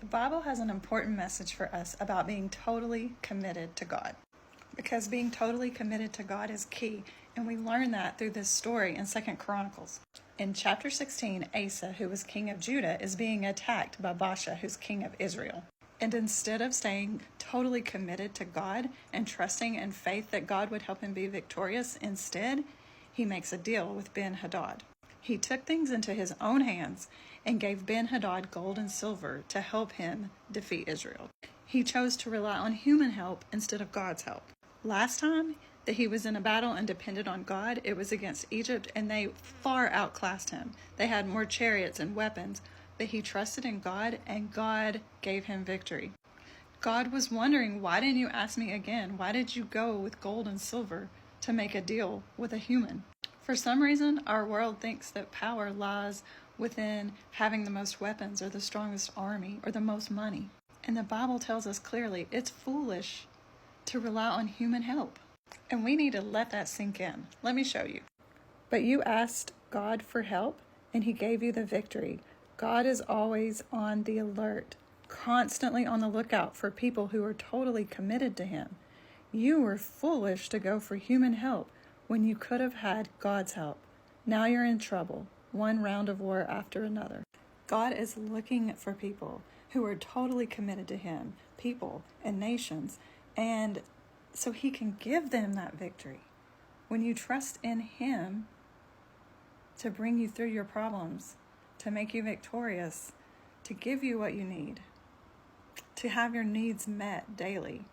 The Bible has an important message for us about being totally committed to God. Because being totally committed to God is key, and we learn that through this story in 2 Chronicles. In chapter 16, Asa, who was king of Judah, is being attacked by Baasha, who's king of Israel. And instead of staying totally committed to God and trusting in faith that God would help him be victorious, instead, he makes a deal with Ben-Hadad. He took things into his own hands and gave Ben-Hadad gold and silver to help him defeat Israel. He chose to rely on human help instead of God's help. Last time that he was in a battle and depended on God, it was against Egypt, and they far outclassed him. They had more chariots and weapons, but he trusted in God, and God gave him victory. God was wondering, why didn't you ask me again? Why did you go with gold and silver to make a deal with a human? For some reason, our world thinks that power lies within having the most weapons or the strongest army or the most money. And the Bible tells us clearly it's foolish to rely on human help. And we need to let that sink in. Let me show you. But you asked God for help, and he gave you the victory. God is always on the alert, constantly on the lookout for people who are totally committed to him. You were foolish to go for human help when you could have had God's help. Now you're in trouble, one round of war after another. God is looking for people who are totally committed to him, people and nations, and so he can give them that victory. When you trust in him to bring you through your problems, to make you victorious, to give you what you need, to have your needs met daily,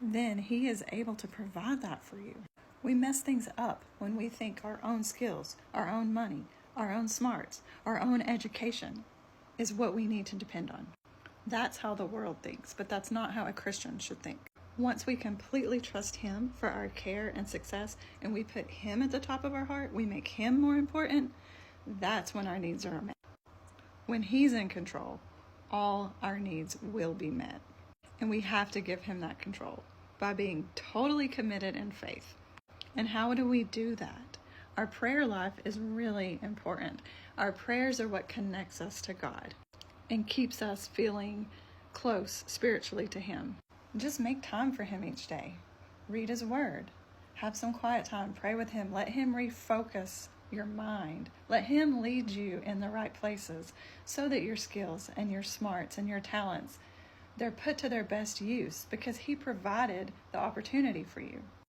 then he is able to provide that for you. We mess things up when we think our own skills, our own money, our own smarts, our own education is what we need to depend on. That's how the world thinks, but that's not how a Christian should think. Once we completely trust him for our care and success, and we put him at the top of our heart, we make him more important, that's when our needs are met. When he's in control, all our needs will be met. And we have to give him that control by being totally committed in faith. And how do we do that? Our prayer life is really important. Our prayers are what connects us to God and keeps us feeling close spiritually to him. Just make time for him each day. Read his word. Have some quiet time. Pray with him. Let him refocus your mind. Let him lead you in the right places so that your skills and your smarts and your talents, they're put to their best use because he provided the opportunity for you.